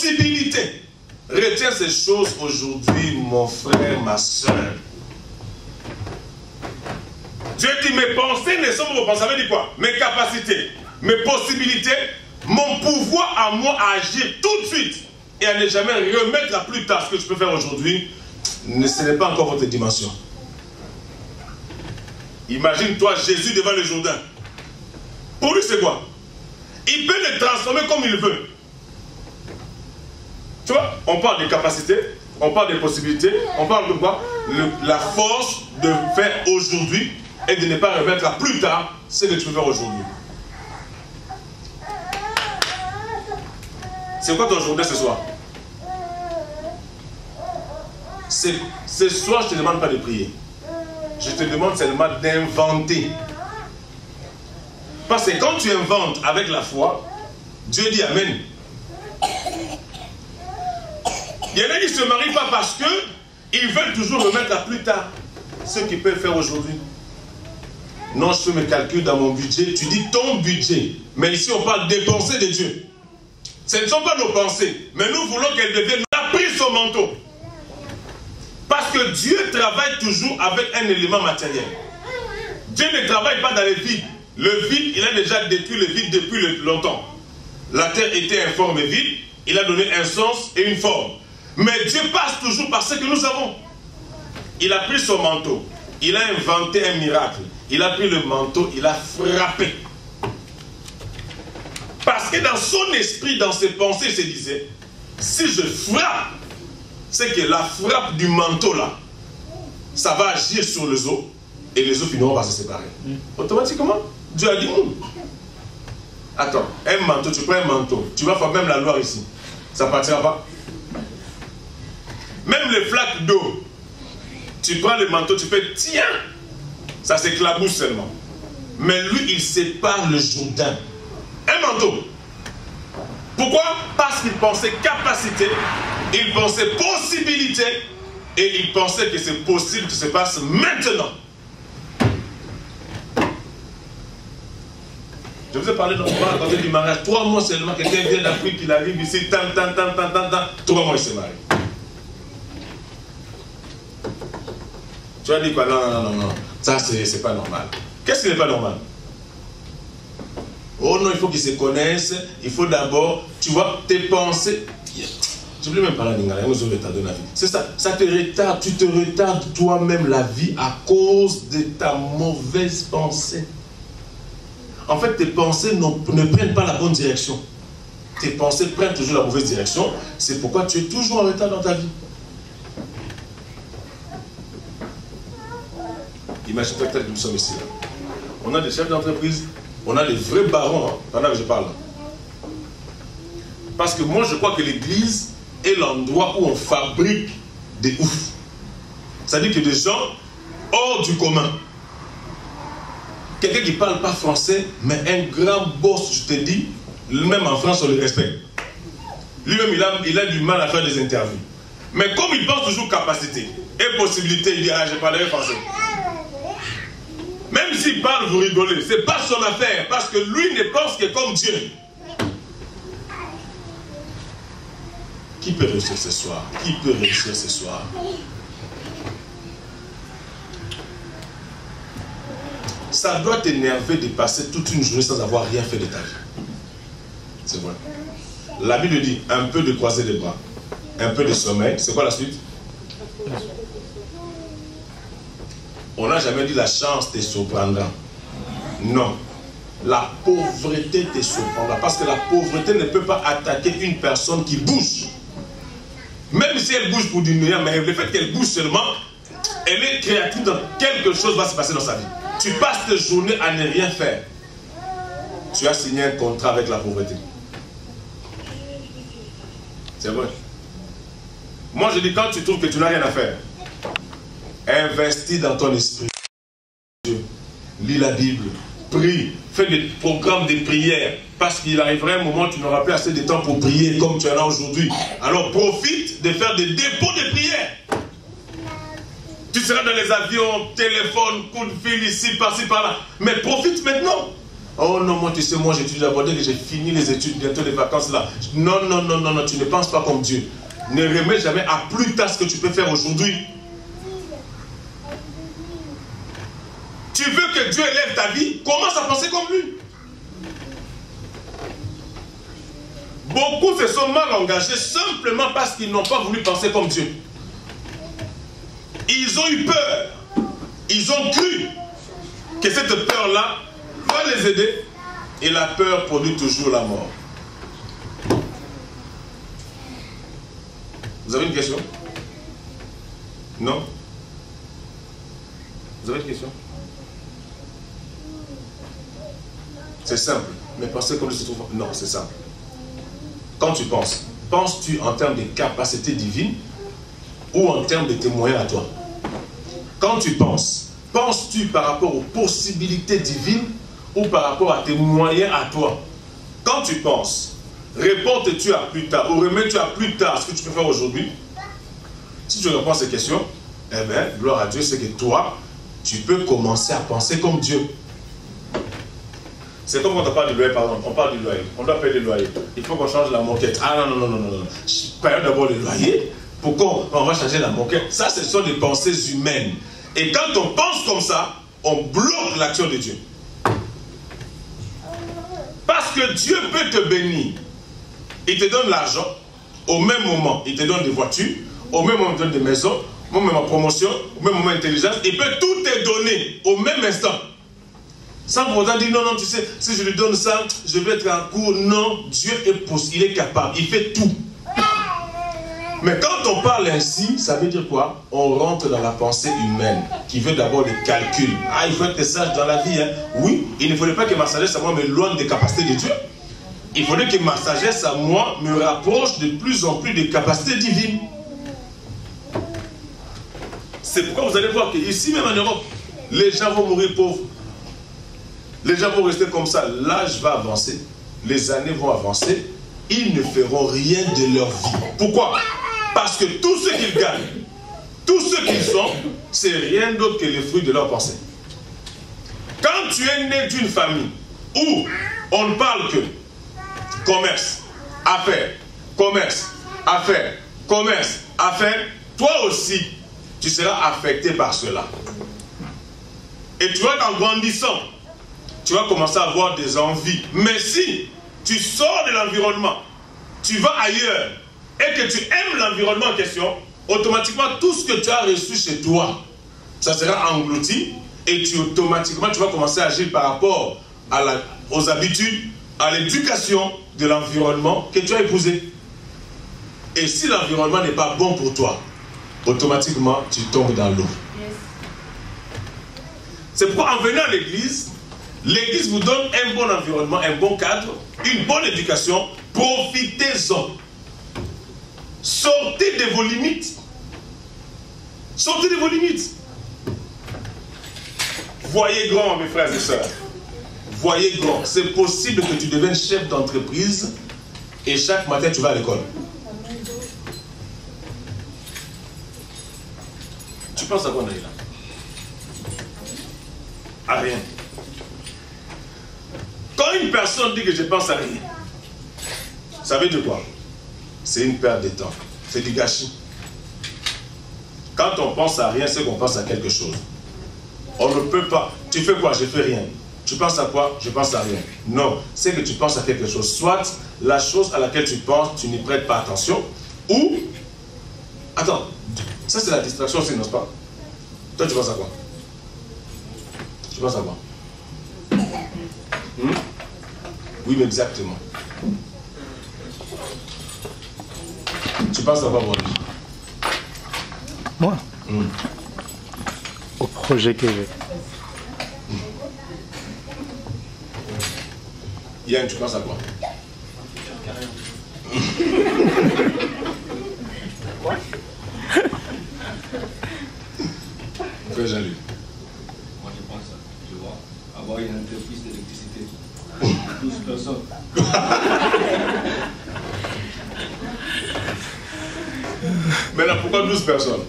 possibilité. Retiens ces choses aujourd'hui, mon frère, ma soeur. Dieu dit, mes pensées ne sont pas vos pensées. Ça veut dire quoi? Mes capacités, mes possibilités, mon pouvoir à moi à agir tout de suite et à ne jamais remettre à plus tard ce que je peux faire aujourd'hui, ce n'est pas encore votre dimension. Imagine-toi Jésus devant le Jourdain. Pour lui, c'est quoi? Il peut le transformer comme il veut. Tu vois, on parle des capacités, on parle des possibilités, on parle de quoi? La force de faire aujourd'hui et de ne pas remettre à plus tard ce que tu peux faire aujourd'hui. C'est quoi ton journée ce soir? Ce soir, je ne te demande pas de prier. Je te demande seulement d'inventer. Parce que quand tu inventes avec la foi, Dieu dit Amen. Il y en a qui ne se marient pas parce qu'ils veulent toujours remettre à plus tard ce qu'ils peuvent faire aujourd'hui. Non, je fais mes calculs dans mon budget. Tu dis ton budget. Mais ici, on parle des pensées de Dieu. Ce ne sont pas nos pensées. Mais nous voulons qu'elles deviennent. On a pris son manteau. Parce que Dieu travaille toujours avec un élément matériel. Dieu ne travaille pas dans le vide. Le vide, il a déjà détruit le vide depuis longtemps. La terre était informe et vide. Il a donné un sens et une forme. Mais Dieu passe toujours par ce que nous avons. Il a pris son manteau. Il a inventé un miracle. Il a pris le manteau, il a frappé. Parce que dans son esprit, dans ses pensées, il se disait, si je frappe, c'est que la frappe du manteau là, ça va agir sur les os et les os finiront par se séparer. Automatiquement, Dieu a dit, attends, un manteau, tu prends un manteau, tu vas faire même la gloire ici. Ça partira pas. Même les flaques d'eau, tu prends le manteau, tu fais, tiens, ça s'éclabousse seulement. Mais lui, il sépare le Jourdain. Un manteau. Pourquoi? Parce qu'il pensait capacité, il pensait possibilité, et il pensait que c'est possible que ça se passe maintenant. Je vous ai parlé dans le côté du mariage. 3 mois seulement, quelqu'un vient d'Afrique, il arrive ici, 3 mois il s'est marié. Tu vas dire quoi? Non. Ça, c'est pas normal. Qu'est-ce qui n'est pas normal? Oh non, il faut qu'ils se connaissent. Il faut d'abord, tu vois, tes pensées. Je ne peux même pas la dire, c'est ça, ça te retarde. Tu te retardes toi-même la vie à cause de ta mauvaise pensée. En fait, tes pensées ne prennent pas la bonne direction. Tes pensées prennent toujours la mauvaise direction. C'est pourquoi tu es toujours en retard dans ta vie. Imagine-toi que nous sommes ici. Là. On a des chefs d'entreprise, on a des vrais barons, pendant que je parle. Parce que moi, je crois que l'église est l'endroit où on fabrique des oufs. C'est-à-dire que des gens hors du commun. Quelqu'un qui ne parle pas français, mais un grand boss, je te dis, même en France, on le respecte. Lui-même, il a du mal à faire des interviews. Mais comme il pense toujours capacité et possibilité, il dit, ah, je parlerai français. Même s'il parle, vous rigolez. Ce n'est pas son affaire. Parce que lui ne pense que comme Dieu. Qui peut réussir ce soir? Qui peut réussir ce soir? Ça doit t'énerver de passer toute une journée sans avoir rien fait de ta vie. C'est vrai. La Bible dit un peu de croiser les bras, un peu de sommeil. C'est quoi la suite? On n'a jamais dit la chance te surprendra. Non. La pauvreté te surprendra. Parce que la pauvreté ne peut pas attaquer une personne qui bouge. Même si elle bouge pour du meilleur, mais le fait qu'elle bouge seulement, elle est créative dans quelque chose va se passer dans sa vie. Tu passes tes journées à ne rien faire. Tu as signé un contrat avec la pauvreté. C'est vrai. Moi je dis, quand tu trouves que tu n'as rien à faire, investis dans ton esprit. Lis la Bible, prie, fais des programmes de prière. Parce qu'il arrivera un moment où tu n'auras plus assez de temps pour prier comme tu en as aujourd'hui. Alors profite de faire des dépôts de prière. Tu seras dans les avions, téléphone, coup de fil ici, par-ci, par-là. Mais profite maintenant. Oh Oh non, moi tu sais, moi j'étudie d'abord dès que j'ai fini les études, bientôt les vacances là. Non, non, non, non, non, tu ne penses pas comme Dieu. Ne remets jamais à plus tard ce que tu peux faire aujourd'hui. Tu veux que Dieu élève ta vie, commence à penser comme lui. Beaucoup se sont mal engagés simplement parce qu'ils n'ont pas voulu penser comme Dieu. Ils ont eu peur. Ils ont cru que cette peur-là va les aider. Et la peur produit toujours la mort. Vous avez une question? Non? Vous avez une question? C'est simple. Mais penser comme il se trouve... Non, c'est simple. Quand tu penses, penses-tu en termes de capacités divines ou en termes de tes moyens à toi? Quand tu penses, penses-tu par rapport aux possibilités divines ou par rapport à tes moyens à toi? Quand tu penses, réponds-tu à plus tard ou remets-tu à plus tard ce que tu peux faire aujourd'hui? Si tu réponds à ces questions, eh bien, gloire à Dieu, c'est que toi, tu peux commencer à penser comme Dieu. C'est comme quand on parle du loyer, par exemple. On parle du loyer. On doit payer le loyer. Il faut qu'on change la moquette. Ah non, non, non, non, non. Payons d'abord le loyer. Pourquoi on va changer la moquette? Ça, ce sont des pensées humaines. Et quand on pense comme ça, on bloque l'action de Dieu. Parce que Dieu peut te bénir. Il te donne l'argent. Au même moment, il te donne des voitures. Au même moment, il te donne des maisons. Au même moment, promotion. Au même moment, intelligence. Il peut tout te donner au même instant. Sans pour autant dire non, non, tu sais, si je lui donne ça, je vais être en cours. Non, Dieu est possible, il est capable, il fait tout. Mais quand on parle ainsi, ça veut dire quoi? On rentre dans la pensée humaine, qui veut d'abord le calcul. Ah, il faut être sage dans la vie. Hein. Oui, il ne faudrait pas que ma sagesse à moi m'éloigne des capacités de Dieu. Il faudrait que ma sagesse à moi me rapproche de plus en plus des capacités divines. C'est pourquoi vous allez voir qu'ici, même en Europe, les gens vont mourir pauvres. Les gens vont rester comme ça. L'âge va avancer. Les années vont avancer. Ils ne feront rien de leur vie. Pourquoi? Parce que tout ce qu'ils gagnent, tout ce qu'ils sont, c'est rien d'autre que les fruits de leur pensée. Quand tu es né d'une famille où on ne parle que commerce, affaires, commerce, affaires, commerce, affaires, toi aussi, tu seras affecté par cela. Et tu vois qu'en grandissant, tu vas commencer à avoir des envies. Mais si tu sors de l'environnement, tu vas ailleurs et que tu aimes l'environnement en question, automatiquement tout ce que tu as reçu chez toi, ça sera englouti et automatiquement tu vas commencer à agir par rapport aux habitudes, à l'éducation de l'environnement que tu as épousé. Et si l'environnement n'est pas bon pour toi, automatiquement tu tombes dans l'eau. C'est pourquoi en venant à l'église, l'église vous donne un bon environnement, un bon cadre, une bonne éducation. Profitez-en. Sortez de vos limites. Sortez de vos limites. Voyez grand, mes frères et sœurs. Voyez grand. C'est possible que tu deviennes chef d'entreprise et chaque matin tu vas à l'école. Tu penses à quoi, Naïla? À rien. Quand une personne dit que je pense à rien, ça veut dire quoi? C'est une perte de temps. C'est du gâchis. Quand on pense à rien, c'est qu'on pense à quelque chose. On ne peut pas. Tu fais quoi? Je fais rien. Tu penses à quoi? Je pense à rien. Non, c'est que tu penses à quelque chose. Soit la chose à laquelle tu penses, tu n'y prêtes pas attention. Ou... Attends, ça c'est la distraction aussi, n'est-ce pas? Toi, tu penses à quoi? Tu penses à quoi? Oui, mais exactement. Tu penses à quoi, moi? Moi Au projet que j'ai. Yann, tu penses à quoi? Quoi? Frère Jean-Luc. Moi je pense, tu vois, avoir une entreprise d'électricité. 12 personnes. Maintenant, pourquoi 12 personnes?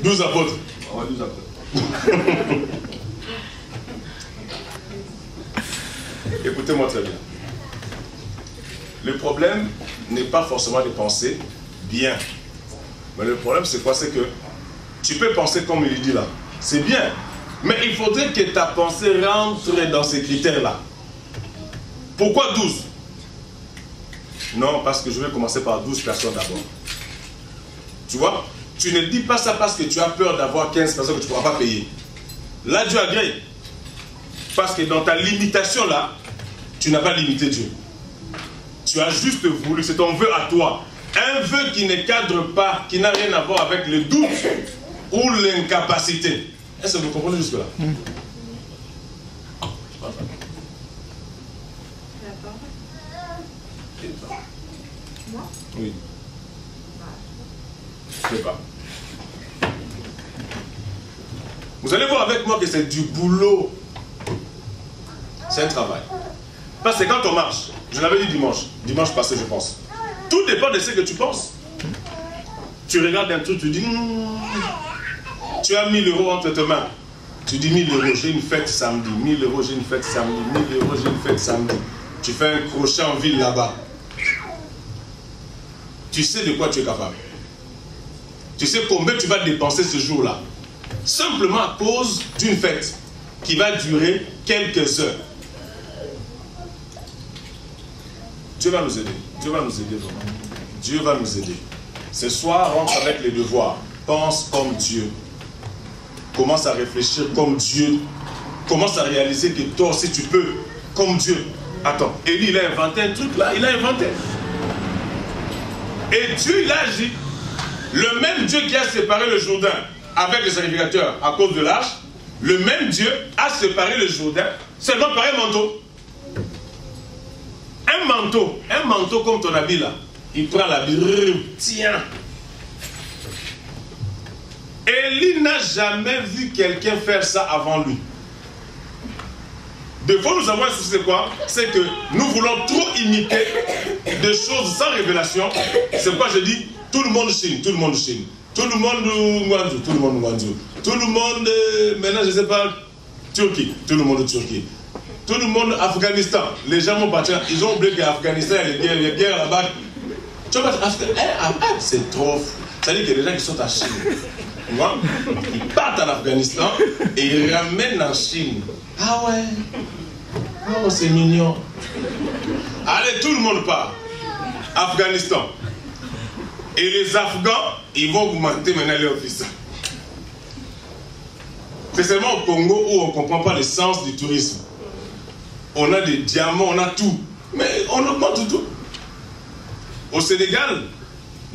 12 apôtres. Ah ouais, 12 apôtres. Écoutez-moi très bien. Le problème n'est pas forcément de penser bien. Mais le problème, c'est quoi? C'est que tu peux penser comme il dit là. C'est bien. Mais il faudrait que ta pensée rentre dans ces critères-là. Pourquoi 12? Non, parce que je vais commencer par 12 personnes d'abord. Tu vois? Tu ne dis pas ça parce que tu as peur d'avoir 15 personnes que tu ne pourras pas payer. Là, Dieu agrée. Parce que dans ta limitation là, tu n'as pas limité Dieu. Tu as juste voulu, c'est ton vœu à toi. Un vœu qui ne cadre pas, qui n'a rien à voir avec le doute ou l'incapacité. Est-ce que vous comprenez jusque-là? Oui. Je ne sais pas. Vous allez voir avec moi que c'est du boulot. C'est un travail. Parce que quand on marche, je l'avais dit dimanche passé je pense, tout dépend de ce que tu penses. Tu regardes un truc, tu dis, tu as 1000 € entre tes mains. Tu dis 1000 €, j'ai une fête samedi, 1000 €, j'ai une fête samedi, 1000 €, j'ai une fête samedi. Tu fais un crochet en ville là-bas. Tu sais de quoi tu es capable. Tu sais combien tu vas dépenser ce jour-là. Simplement à cause d'une fête qui va durer quelques heures. Dieu va nous aider. Dieu va nous aider vraiment. Dieu va nous aider. Ce soir, rentre avec les devoirs. Pense comme Dieu. Commence à réfléchir comme Dieu. Commence à réaliser que toi aussi tu peux comme Dieu. Attends, Élie il a inventé un truc là, il a inventé. Et Dieu il a agi. Le même Dieu qui a séparé le Jourdain avec les sacrificateurs à cause de l'arche, le même Dieu a séparé le Jourdain seulement par un manteau. Un manteau comme ton habit là. Il prend l'habit, tiens. Élie n'a jamais vu quelqu'un faire ça avant lui. Des fois, nous avons un souci, c'est quoi? C'est que nous voulons trop imiter des choses sans révélation. C'est pourquoi je dis, tout le monde chine, tout le monde chine. Tout le monde Ngwandu, tout le monde Ngwandu. Tout le monde, maintenant je ne sais pas, Turquie, tout le monde Turquie. Tout le monde Afghanistan. Les gens vont partir, ils ont oublié qu'Afghanistan, il y a les guerres là-bas. Tu vois, c'est trop fou. C'est-à-dire qu'il y a des gens qui sont en Chine. Ils partent en Afghanistan et ils ramènent en Chine. Ah ouais. Oh, c'est mignon. Allez, tout le monde part. Afghanistan. Et les Afghans, ils vont augmenter maintenant leur visa. C'est seulement au Congo où on ne comprend pas le sens du tourisme. On a des diamants, on a tout. Mais on augmente tout. Au Sénégal,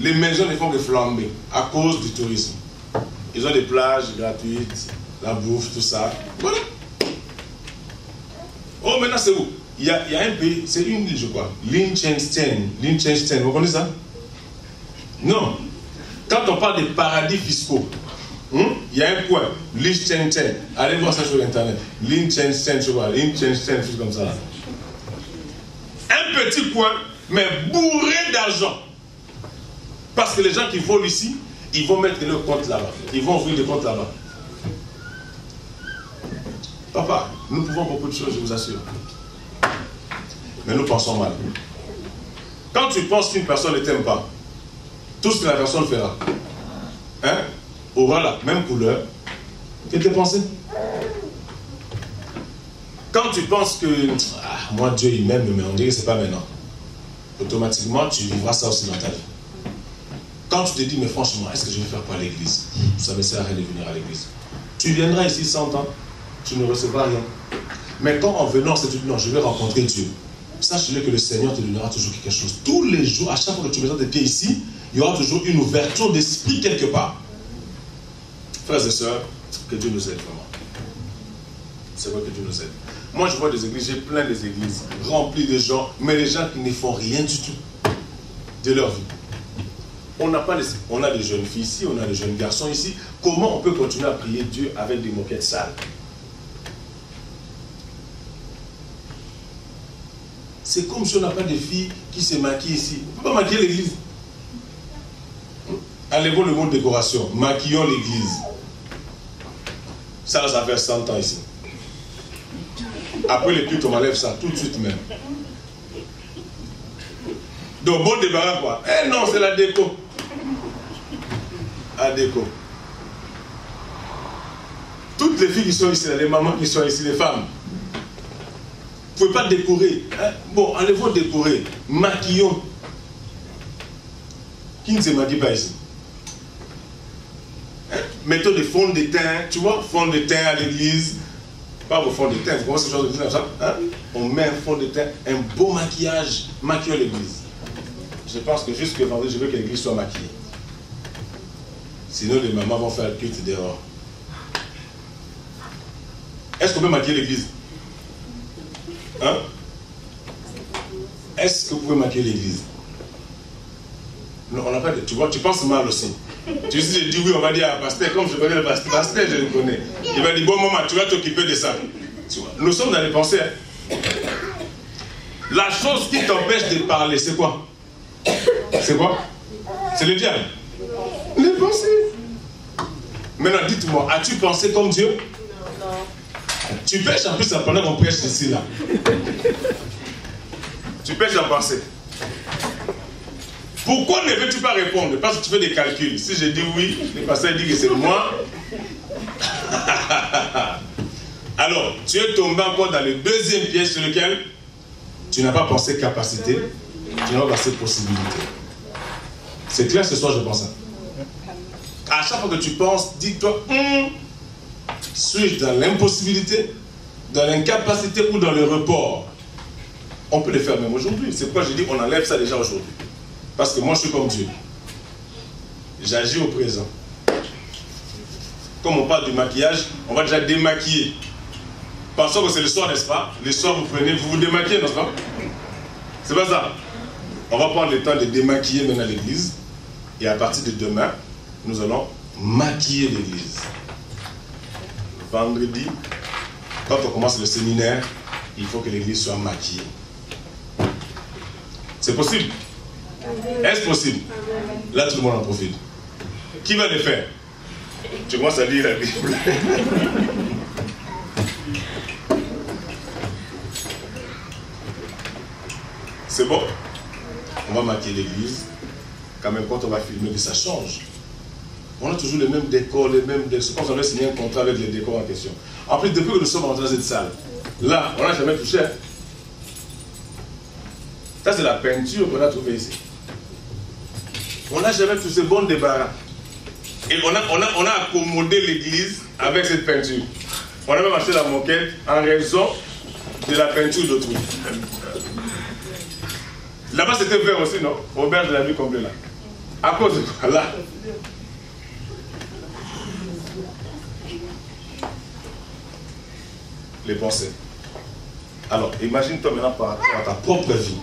les maisons ne font que flamber à cause du tourisme. Ils ont des plages gratuites, la bouffe, tout ça. Voilà. Oh, maintenant c'est où? Il y a un pays, c'est une île, je crois. Liechtenstein. Liechtenstein, vous connaissez ça? Non. Quand on parle des paradis fiscaux, il y a un coin, Liechtenstein. Allez voir ça sur Internet. Liechtenstein, je vois. Liechtenstein, tout comme ça. Un petit coin, mais bourré d'argent. Parce que les gens qui volent ici, ils vont mettre leur compte là-bas. Ils vont ouvrir des comptes là-bas. Papa, nous pouvons beaucoup de choses, je vous assure. Mais nous pensons mal. Quand tu penses qu'une personne ne t'aime pas, tout ce que la personne fera, aura la même couleur que tes pensées. Quand tu penses que moi Dieu il m'aime, mais on dirait que ce n'est pas maintenant, automatiquement tu vivras ça aussi dans ta vie. Quand tu te dis, mais franchement, est-ce que je vais faire quoi à l'église? Ça ne me sert à rien de venir à l'église. Tu viendras ici 100 ans, tu ne recevras rien. Mais quand en venant, tu dis, non, je vais rencontrer Dieu. Sache-le que le Seigneur te donnera toujours quelque chose. Tous les jours, à chaque fois que tu mettras tes pieds ici, il y aura toujours une ouverture d'esprit quelque part. Frères et sœurs, que Dieu nous aide vraiment. C'est vrai que Dieu nous aide. Moi, je vois des églises, j'ai plein des églises remplies de gens, mais les gens qui ne font rien du tout de leur vie. On a des jeunes filles ici, on a des jeunes garçons ici. Comment on peut continuer à prier Dieu avec des moquettes sales? C'est comme si on n'a pas de filles qui se maquillent ici. On ne peut pas maquiller l'église. Enlevons le mot décoration. Maquillons l'église. Ça fait 100 ans ici. Après les culte, on m'enlève ça tout de suite même. Donc bon débarras quoi. Eh non, c'est la déco. La déco. Toutes les filles qui sont ici, les mamans qui sont ici, les femmes, vous ne pouvez pas décorer. Hein? Bon, allez-vous décorer. Maquillons. Qui ne se maquille pas ici? Hein? Mettons des fonds de teint, tu vois, fonds de teint à l'église. Pas vos fonds de teint, vous commencez quelque chose de comme ça. Hein? On met un fond de teint, un beau maquillage, maquillons l'église. Je pense que jusque vendredi, je veux que l'église soit maquillée. Sinon, les mamans vont faire le culte dehors. Est-ce qu'on peut maquiller l'église? Hein? Est-ce que vous pouvez maquiller l'église? Non, on n'a pas de... Tu vois, tu penses mal aussi. Tu sais, je dis oui, on va dire à pasteur, comme je connais le pasteur, je le connais. Il va dire, bon maman, tu vas t'occuper de ça. Tu vois, nous sommes dans les pensées. Hein? La chose qui t'empêche de parler, c'est quoi? C'est quoi? C'est le diable. Les pensées. Maintenant, dites-moi, as-tu pensé comme Dieu? Non. Tu pêches en plus pendant qu'on prêche ici, là. Tu pêches en pensée. Pourquoi ne veux-tu pas répondre? Parce que tu fais des calculs. Si je dis oui, le pasteur dit que c'est moi. Alors, tu es tombé encore dans le deuxième piège sur lequel tu n'as pas pensé capacité, tu n'as pas pensé possibilité. C'est clair ce soir, je pense. À chaque fois que tu penses, dis-toi, suis-je dans l'impossibilité, dans l'incapacité ou dans le report? On peut le faire même aujourd'hui. C'est pourquoi je dis on enlève ça déjà aujourd'hui. Parce que moi je suis comme Dieu. J'agis au présent. Comme on parle du maquillage, on va déjà démaquiller. Pensons que c'est le soir, n'est-ce pas? Le soir vous prenez, vous vous démaquillez, n'est-ce pas? C'est pas ça. On va prendre le temps de démaquiller maintenant l'église. Et à partir de demain, nous allons maquiller l'église. Vendredi, quand on commence le séminaire, il faut que l'église soit maquillée. C'est possible? Est-ce possible? Là, tout le monde en profite. Qui va le faire? Tu commences à lire la Bible. C'est bon? On va maquiller l'église. Quand même, quand on va filmer, que ça change. On a toujours les mêmes décors, les mêmes décors. C'est comme si on avait signé un contrat avec les décors en question. En plus, depuis que nous sommes rentrés dans cette salle, là, on n'a jamais touché. Ça, c'est la peinture qu'on a trouvée ici. On n'a jamais touché, bon débarras. Et on a accommodé l'église avec cette peinture. On a même acheté la moquette en raison de la peinture d'autrui. Là-bas, c'était vert aussi, non? Auberge de la vie complète là. À cause de quoi? Là. Les pensées. Alors, imagine-toi maintenant par rapport à ta propre vie.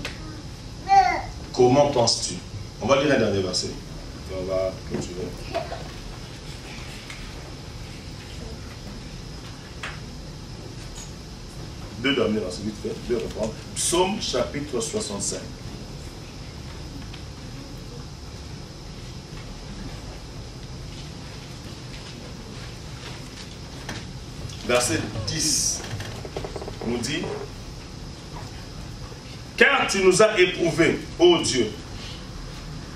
Comment penses-tu? On va lire un dernier verset. On va continuer. Deux derniers versets, vite fait. Deux reprendre. Psaume chapitre 65. Verset 10 nous dit: car tu nous as éprouvés, ô Dieu,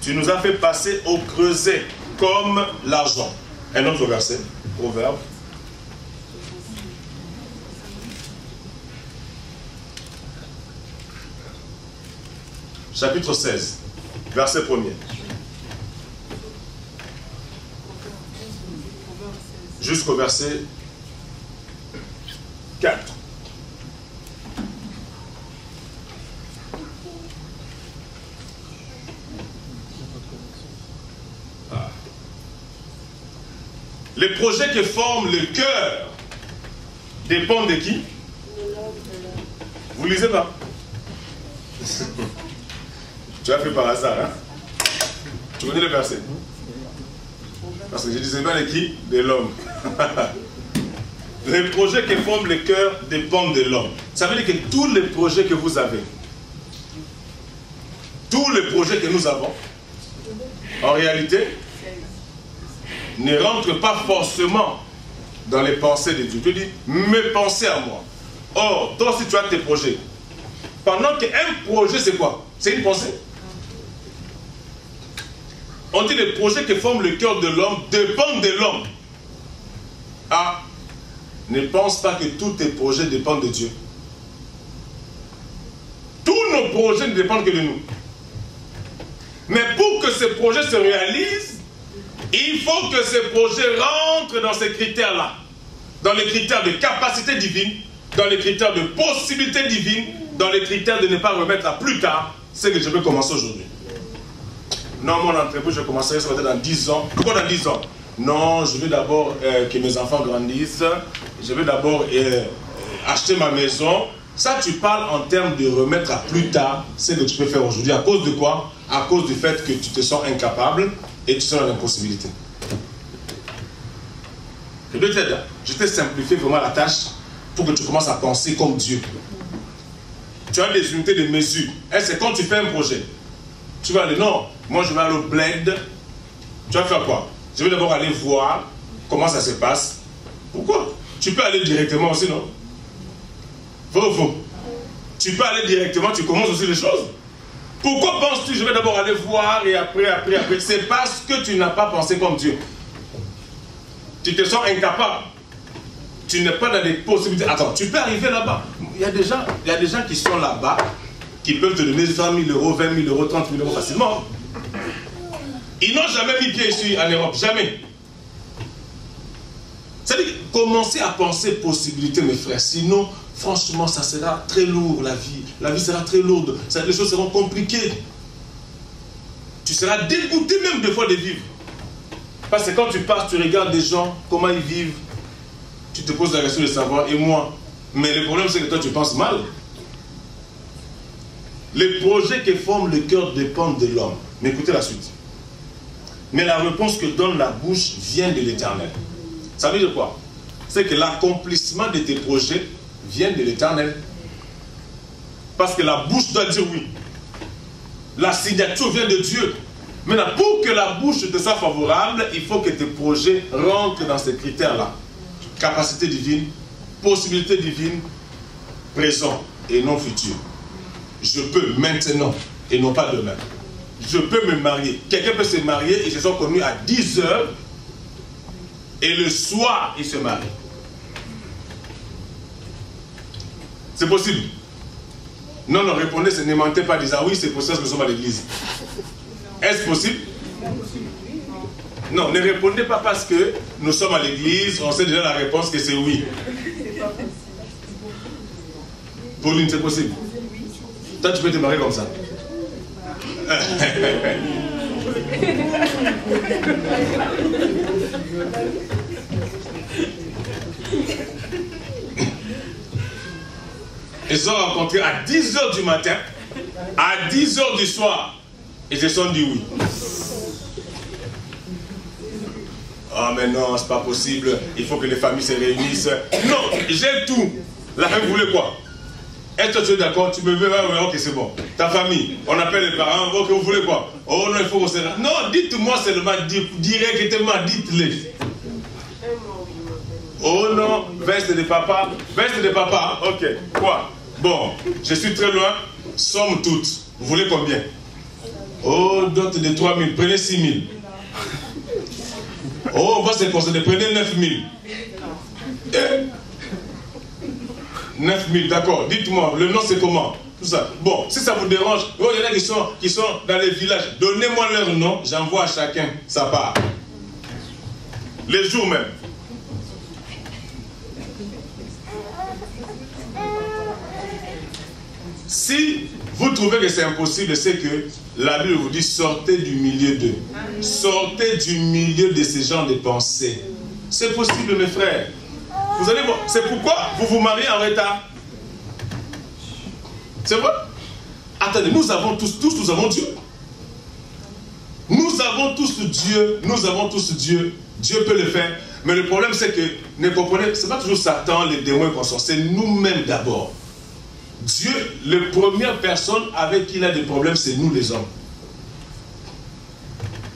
tu nous as fait passer au creuset comme l'argent. Un autre verset, Proverbe. Chapitre 16, verset 1er. Jusqu'au verset 4. Les projets qui forment le cœur dépendent de qui? Vous lisez pas? Tu as fait par hasard, hein? Tu connais le verset? Parce que je disais pas de qui? De l'homme. Les projets qui forment le cœur dépendent de l'homme. Ça veut dire que tous les projets que vous avez, tous les projets que nous avons, en réalité, ne rentrent pas forcément dans les pensées de Dieu. Tu dis, mes pensées à moi. Or, toi aussi tu as tes projets. Pendant qu'un projet, c'est quoi? C'est une pensée. On dit les projets qui forment le cœur de l'homme dépendent de l'homme. Ah, ne pense pas que tous tes projets dépendent de Dieu. Tous nos projets ne dépendent que de nous. Mais pour que ces projets se réalisent, il faut que ces projets rentrent dans ces critères-là. Dans les critères de capacité divine, dans les critères de possibilité divine, dans les critères de ne pas remettre à plus tard ce que je veux commencer aujourd'hui. Non, mon entreprise, je commencerai ça dans 10 ans. Pourquoi dans 10 ans? Non, je veux d'abord que mes enfants grandissent. Je veux d'abord acheter ma maison. Ça, tu parles en termes de remettre à plus tard ce que tu peux faire aujourd'hui. À cause de quoi? À cause du fait que tu te sens incapable et tu sens l'impossibilité. Je t'aide. Je t'ai simplifié vraiment la tâche pour que tu commences à penser comme Dieu. Tu as des unités de mesure. Et c'est quand tu fais un projet. Tu vas aller, non, moi je vais aller au bled. Tu vas faire quoi? Je vais d'abord aller voir comment ça se passe. Pourquoi? Tu peux aller directement aussi, non? Faux. Tu peux aller directement, tu commences aussi les choses. Pourquoi penses-tu je vais d'abord aller voir et après? C'est parce que tu n'as pas pensé comme Dieu. Tu te sens incapable. Tu n'es pas dans des possibilités. Attends, tu peux arriver là-bas. Il y a des gens qui sont là-bas, qui peuvent te donner 20 000 euros, 20 000 euros, 30 000 euros facilement. Ils n'ont jamais mis pied ici en Europe, jamais. C'est-à-dire, commencez à penser possibilité, mes frères. Sinon, franchement, ça sera très lourd, la vie. La vie sera très lourde. Les choses seront compliquées. Tu seras dégoûté même des fois de vivre. Parce que quand tu passes, tu regardes des gens, comment ils vivent. Tu te poses la question de savoir, et moi. Mais le problème, c'est que toi, tu penses mal. Les projets qui forment le cœur dépendent de l'homme. Mais écoutez la suite. Mais la réponse que donne la bouche vient de l'Éternel. Ça veut dire quoi? C'est que l'accomplissement de tes projets vient de l'Éternel. Parce que la bouche doit dire oui. La signature vient de Dieu. Maintenant, pour que la bouche te soit favorable, il faut que tes projets rentrent dans ces critères-là. Capacité divine, possibilité divine, présent et non futur. Je peux maintenant et non pas demain. Je peux me marier. Quelqu'un peut se marier, ils se sont connus à 10 heures et le soir, ils se marient. C'est possible. Non, répondez, ne mentez pas, disant oui, c'est possible que nous sommes à l'église. Est-ce possible? Non, ne répondez pas parce que nous sommes à l'église, on sait déjà la réponse que c'est oui. Pauline, c'est possible. Toi, tu peux te marier comme ça. Ils se sont rencontrés à 10 h du matin, à 10 h du soir. Ils se sont dit oui. Oh mais non, c'est pas possible, il faut que les familles se réunissent. Non, j'ai tout. La femme voulait quoi? Est-ce que tu es d'accord? Tu me veux, ok, c'est bon. Ta famille, on appelle les parents, ok, vous voulez quoi? Oh non, il faut qu'on se... Non, dites-moi seulement, directement, dites-les. Oh non, veste de papa, ok, quoi? Bon, je suis très loin, somme toute. Vous voulez combien? Oh, dot de 3 000, prenez 6 000. Oh, on va se concentrer, prenez 9 000. 9 000, d'accord. Dites-moi, le nom c'est comment? Tout ça. Bon, si ça vous dérange, oh, il y en a qui sont dans les villages. Donnez-moi leur nom, j'envoie à chacun sa part. Les jours même. Si vous trouvez que c'est impossible, c'est que la Bible vous dit sortez du milieu d'eux. Sortez du milieu de ces gens de pensée. C'est possible, mes frères. Vous allez voir, c'est pourquoi vous vous mariez en retard. C'est vrai? Attendez, nous avons tous nous avons Dieu. Nous avons tous Dieu, Dieu peut le faire. Mais le problème c'est que, ne comprenez, c'est pas toujours Satan, les démons qu'on sort, c'est nous-mêmes d'abord. Dieu, la première personne avec qui il a des problèmes, c'est nous les hommes.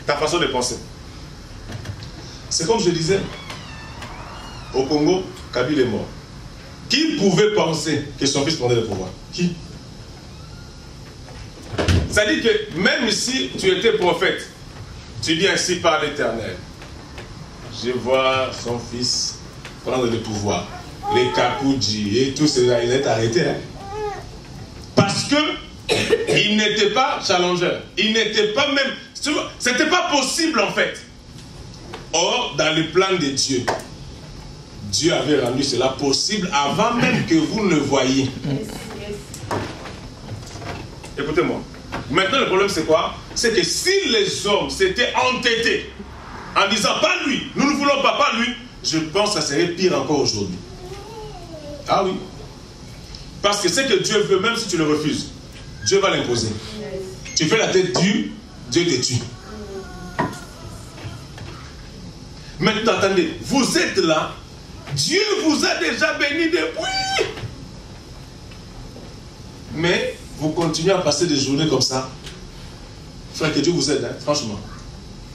Ta façon de penser. C'est comme je disais, au Congo, Kabila est mort. Qui pouvait penser que son fils prendrait le pouvoir? Qui? Ça dit que même si tu étais prophète, tu dis ainsi par l'Éternel, je vois son fils prendre le pouvoir. Les Kakoudji et tout cela, ils étaient arrêtés. Hein? Parce que il n'était pas challenger. Il n'était pas même... C'était pas possible en fait. Or, dans le plan de Dieu, Dieu avait rendu cela possible avant même que vous ne le voyiez. Écoutez-moi. Maintenant, le problème c'est quoi? C'est que si les hommes s'étaient entêtés en disant pas lui, nous ne voulons pas lui, je pense que ça serait pire encore aujourd'hui. Ah oui. Parce que c'est que Dieu veut, même si tu le refuses, Dieu va l'imposer. Tu fais la tête dure, Dieu te tue. Maintenant, attendez, vous êtes là, Dieu vous a déjà béni depuis. Mais vous continuez à passer des journées comme ça. Frère, que Dieu vous aide, hein, franchement.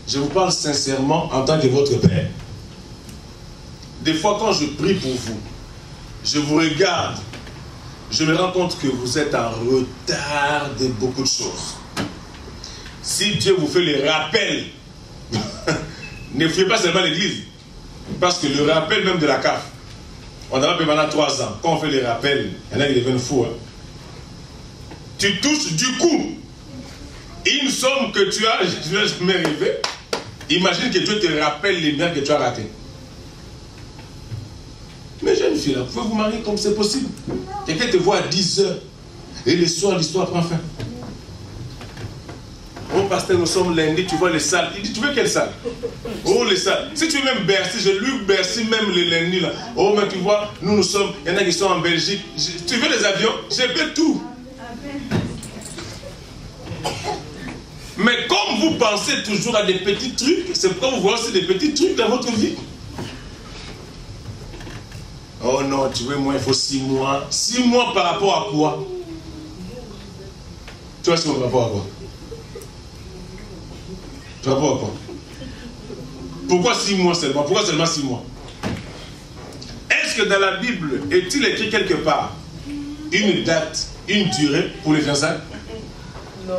Je vous parle sincèrement en tant que votre Père. Des fois, quand je prie pour vous, je vous regarde, je me rends compte que vous êtes en retard de beaucoup de choses. Si Dieu vous fait les rappels, ne fuyez pas seulement l'église. Parce que le rappel même de la CAF, on en a fait pendant 3 ans. Quand on fait les rappels, il y en a qui deviennent fous. Hein. Tu touches du coup une somme que tu as, je ne vais jamais rêver. Imagine que Dieu te rappelle les biens que tu as ratés. Mais jeune fille, là, vous pouvez vous marier comme c'est possible. Quelqu'un te voit à 10 heures et le soir, l'histoire prend fin. Oh pasteur, nous sommes lundi, tu vois les salles. Il dit, tu veux quelle salle? Oh les salles. Si tu veux même Bercy, je lui Bercy même le lundi là. Oh mais tu vois, nous sommes, il y en a qui sont en Belgique. Tu veux des avions? Je peux tout. Mais comme vous pensez toujours à des petits trucs, c'est pourquoi vous voyez aussi des petits trucs dans votre vie. Oh non, tu veux moi, il faut 6 mois. 6 mois par rapport à quoi? Tu vois, 6 mois par rapport à quoi? Par rapport à quoi? Pourquoi 6 mois seulement? Pourquoi seulement 6 mois? Est-ce que dans la Bible, est-il écrit quelque part une date, une durée pour les fiançailles? Non.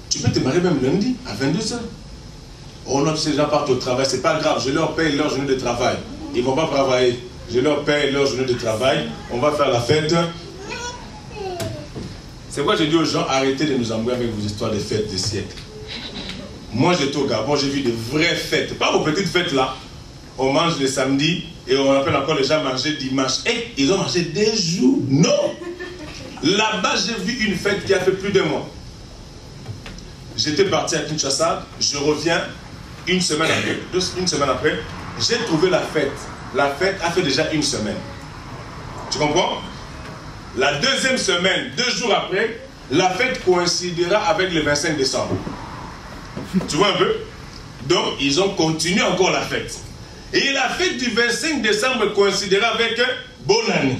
Tu peux te marier même lundi à 22h. Oh non, ces gens partent au travail, c'est pas grave, je leur paye leur journée de travail. Ils ne vont pas travailler. Je leur paye leur journée de travail, on va faire la fête. C'est pourquoi j'ai dit aux gens, arrêtez de nous embrouiller avec vos histoires de fêtes des siècles. Moi j'étais au Gabon, j'ai vu de vraies fêtes. Pas vos petites fêtes là. On mange le samedi et on appelle encore les gens manger dimanche. Et ils ont mangé des jours. Non. Là-bas j'ai vu une fête qui a fait plus de mois. J'étais parti à Kinshasa, je reviens une semaine après, j'ai trouvé la fête. La fête a fait déjà 1 semaine. Tu comprends? La 2e semaine, 2 jours après, la fête coïncidera avec le 25 décembre. Tu vois un peu? Donc, ils ont continué encore la fête. Et la fête du 25 décembre coïncidera avec bonne année.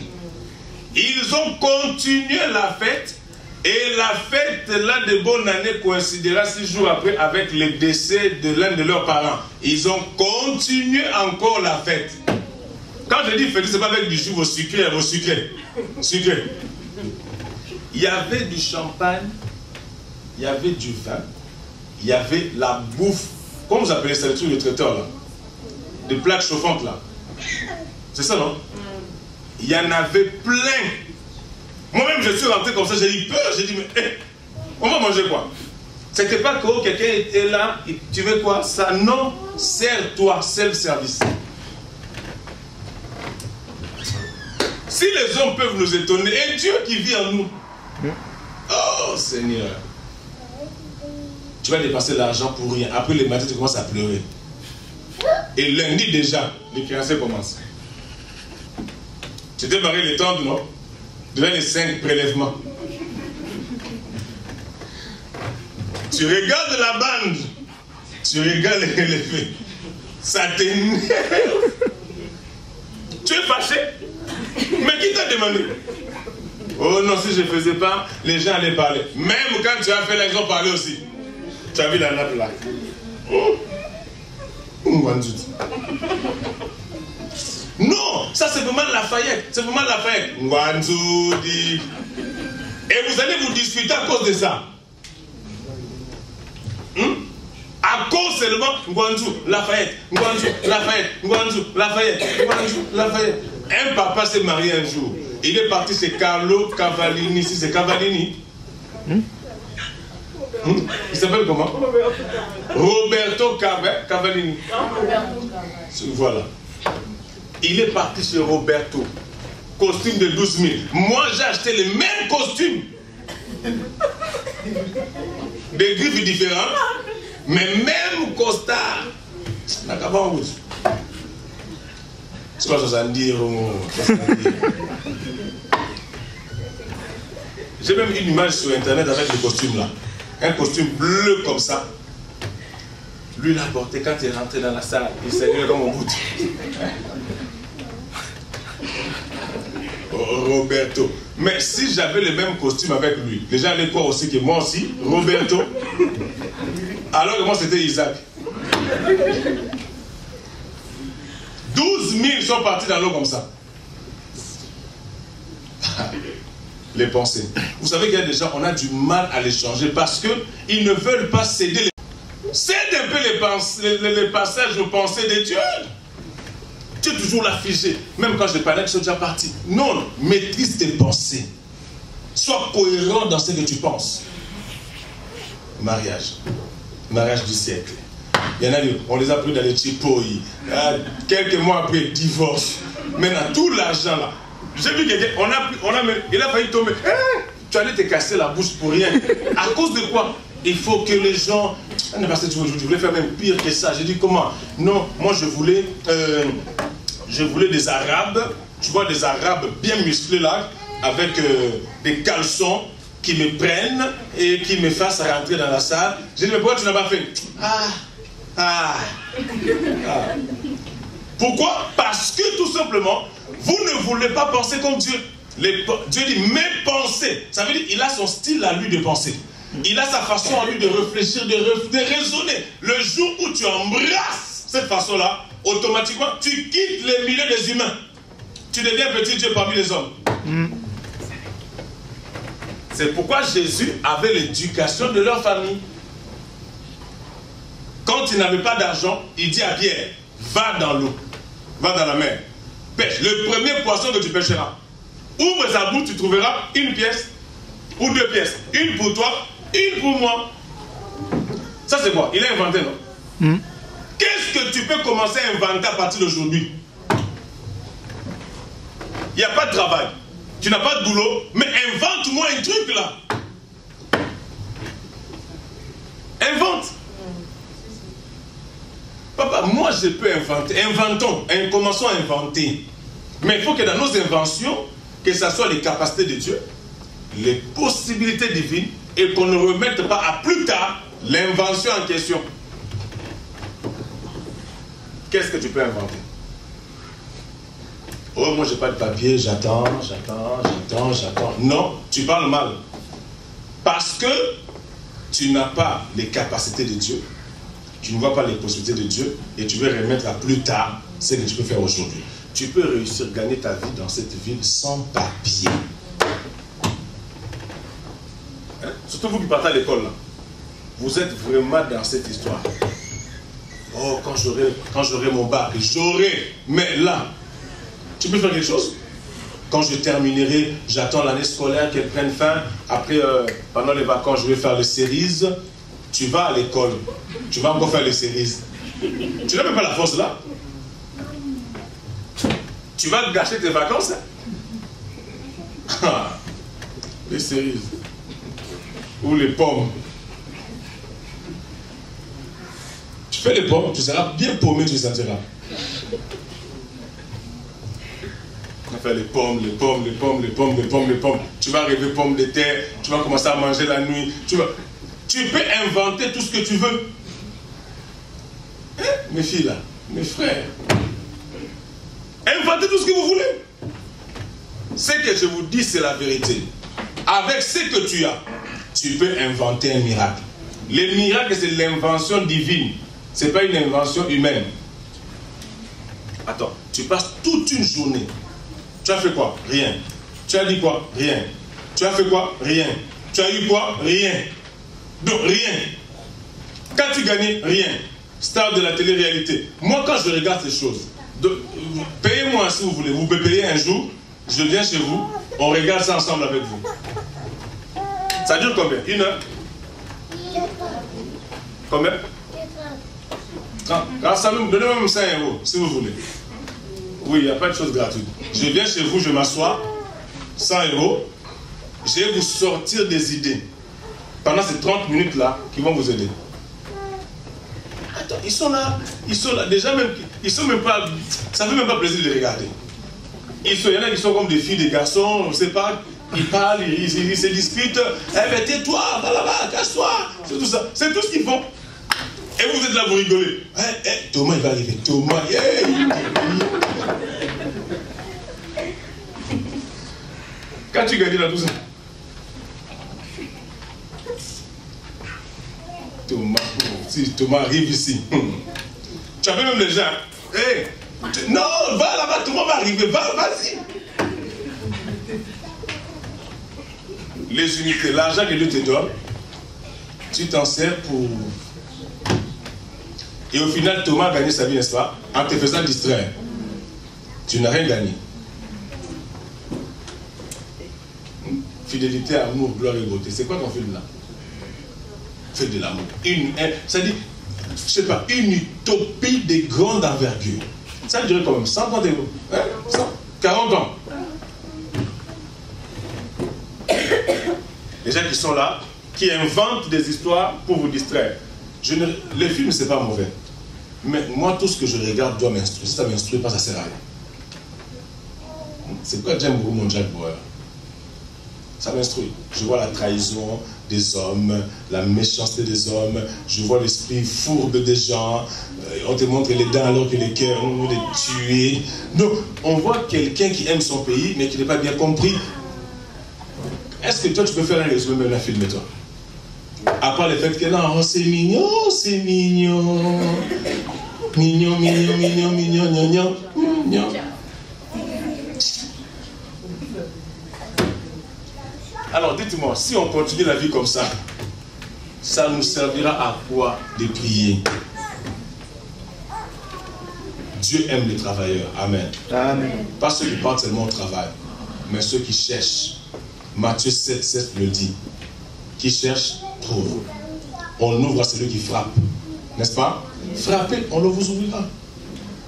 Ils ont continué la fête. Et la fête là de bonne année coïncidera 6 jours après avec le décès de l'un de leurs parents. Ils ont continué encore la fête. Quand je dis fête, ce n'est pas avec du jus, vos sucrés. Sucrés. Il y avait du champagne, il y avait du vin, il y avait la bouffe. Comment vous appelez ça, le truc de traiteur là? Des plaques chauffantes là. C'est ça non? Il y en avait plein. Moi-même, je suis rentré comme ça, j'ai eu peur, j'ai dit, mais on va manger quoi? C'était pas que quelqu'un était là, tu veux quoi? Ça, non, sers-toi, self-service. Si les hommes peuvent nous étonner, et Dieu qui vit en nous, oh Seigneur, tu vas dépenser l'argent pour rien. Après le matin, tu commences à pleurer. Et lundi déjà, les créanciers commencent. Tu t'es barré les temps, non? Devant les 5 prélèvements. Tu regardes la bande, tu regardes les relevés. Ça t'énerve. Tu es fâché. Mais qui t'a demandé? Oh non, si je ne faisais pas, les gens allaient parler. Même quand tu as fait là, ils ont parlé aussi. Tu as vu la nappe là. Non, Non, ça c'est vraiment Lafayette. C'est vraiment Lafayette. Ngwanzoudi. Et vous allez vous disputer à cause de ça. À cause seulement Ngwanzou, Lafayette, Ngwanzou, Lafayette, Ngwanzou, Lafayette, Ngwanzou, Lafayette. Un papa s'est marié un jour. Il est parti chez Carlo Cavallini. Si c'est Cavallini. Il s'appelle comment? Roberto Cavallini. Voilà. Il est parti chez Roberto. Costume de 12 000. Moi, j'ai acheté le même costume. Des griffes différentes. Mais même costard. C'est quoi 70 euros? J'ai même une image sur internet avec le costume là. Un costume bleu comme ça. Lui l'a porté quand il est rentré dans la salle. Il s'est mis comme au bout. Roberto. Mais si j'avais le même costume avec lui, les gens allaient croire aussi que moi aussi, Roberto. Alors que moi c'était Isaac. 12 000 sont partis dans l'eau comme ça. Les pensées. Vous savez qu'il y a des gens, on a du mal à les changer parce qu'ils ne veulent pas céder. Cède un peu les passages aux pensées de Dieu. Tu es toujours là figé. Même quand je parlais que je suis déjà parti. Non, maîtrise tes pensées. Sois cohérent dans ce que tu penses. Mariage. Mariage du siècle. Il y en a, on les a pris dans les chipouilles. Quelques mois après, divorce. Maintenant, tout l'argent là. J'ai vu quelqu'un, il a failli tomber. Tu allais te casser la bouche pour rien. À cause de quoi? Il faut que les gens... Je voulais faire même pire que ça. J'ai dit comment? Non, moi je voulais des Arabes. Tu vois, des Arabes bien musclés là, avec des caleçons qui me prennent et qui me fassent rentrer dans la salle. J'ai dit, mais pourquoi tu n'as pas fait? Pourquoi? Parce que tout simplement, vous ne voulez pas penser comme Dieu. Dieu dit mes pensées. Ça veut dire qu'il a son style à lui de penser. Il a sa façon à lui de réfléchir, de raisonner. Le jour où tu embrasses cette façon-là, automatiquement, tu quittes le milieu des humains. Tu deviens petit Dieu parmi les hommes. C'est pourquoi Jésus avait l'éducation de leur famille. Quand il n'avait pas d'argent, il dit à Pierre, va dans l'eau, va dans la mer, pêche. Le premier poisson que tu pêcheras, ouvre sa bouche, tu trouveras une pièce ou deux pièces. Une pour toi, une pour moi. Ça c'est quoi? Il a inventé, non? Qu'est-ce que tu peux commencer à inventer à partir d'aujourd'hui? Il n'y a pas de travail. Tu n'as pas de boulot, mais invente-moi un truc là. Invente. Papa, moi je peux inventer. Inventons. Commençons à inventer. Mais il faut que dans nos inventions, que ce soit les capacités de Dieu, les possibilités divines, et qu'on ne remette pas à plus tard l'invention en question. Qu'est-ce que tu peux inventer? Oh, moi j'ai pas de papier, j'attends. Non, tu parles mal. Parce que tu n'as pas les capacités de Dieu, tu ne vois pas les possibilités de Dieu, et tu veux remettre à plus tard ce que tu peux faire aujourd'hui. Tu peux réussir à gagner ta vie dans cette ville sans papier. Hein? Surtout vous qui partez à l'école là. Vous êtes vraiment dans cette histoire. Oh, quand j'aurai mon bac, j'aurai. Mais là, tu peux faire quelque chose. Quand je terminerai, j'attends l'année scolaire qu'elle prenne fin. Après, pendant les vacances, je vais faire les cerises. Tu vas à l'école. Tu vas encore faire les cerises. Tu n'as même pas la force là. Tu vas gâcher tes vacances. Hein? Les cerises. Ou les pommes. Tu fais les pommes, tu seras bien paumé, tu sentiras. On va faire les pommes. Tu vas arriver pommes de terre, tu vas commencer à manger la nuit. Tu peux inventer tout ce que tu veux. Hein? Mes filles là, mes frères. Inventez tout ce que vous voulez. Ce que je vous dis, c'est la vérité. Avec ce que tu as, tu peux inventer un miracle. Le miracle, c'est l'invention divine. Ce n'est pas une invention humaine. Attends, tu passes toute une journée. Tu as fait quoi? Rien. Tu as dit quoi? Rien. Tu as fait quoi? Rien. Tu as eu quoi? Rien. Donc rien. Quand tu gagnes, rien. Star de la télé-réalité. Moi, quand je regarde ces choses, payez-moi si vous voulez. Vous pouvez payer un jour, je viens chez vous, on regarde ça ensemble avec vous. Ça dure combien? 1 heure? Combien? 30. Donnez-moi même 5 € si vous voulez. Oui, il n'y a pas de chose gratuite. Je viens chez vous, je m'assois, 100 €, je vais vous sortir des idées. Pendant ces 30 minutes-là, qui vont vous aider. Attends, ils sont là, déjà même, ils sont même pas, ça ne fait même pas plaisir de les regarder. Il y en a qui sont comme des filles, des garçons, on ne sait pas, ils parlent, ils se disputent. Eh ben tais-toi, va là-bas, cache-toi. C'est tout ça, c'est tout ce qu'ils font. Et vous êtes là, vous rigolez. Thomas, il va arriver. Thomas, Quand tu gagnes dans tout ça. Thomas, si Thomas arrive ici. Tu avais même les gens. Non, va là-bas, Thomas va arriver. Vas-y. Les unités, l'argent que Dieu te donne, tu t'en sers pour... Et au final, Thomas a gagné sa vie, n'est-ce pas? En te faisant distraire. Tu n'as rien gagné. Fidélité, amour, gloire et beauté. C'est quoi ton film là? Fais de l'amour. C'est-à-dire, je ne sais pas, une utopie de grande envergure. Ça a duré quand même 100 ans de vous. 40 ans. Les gens qui sont là, qui inventent des histoires pour vous distraire. Les films, c'est pas mauvais. Mais moi, tout ce que je regarde doit m'instruire. Si ça ne m'instruit pas, ça sert à rien. C'est pourquoi j'aime beaucoup mon Jack Bauer. Ça m'instruit. Je vois la trahison des hommes, la méchanceté des hommes, je vois l'esprit fourbe des gens, on te montre les dents alors que les cœurs, on veut les tuer. Donc, on voit quelqu'un qui aime son pays, mais qui n'est pas bien compris. Est-ce que toi, tu peux faire un résumé même d'un film, toi? À part le fait que non, c'est mignon, c'est mignon. Mignon, mignon, mignon, mignon, mignon, mignon. Alors dites-moi, si on continue la vie comme ça, ça nous servira à quoi de prier? Dieu aime les travailleurs. Amen. Amen. Pas ceux qui partent seulement au travail, mais ceux qui cherchent. Matthieu 7, 7 le dit. Qui cherche, trouve. On ouvre à celui qui frappe. N'est-ce pas? Frappez, on le vous ouvrira.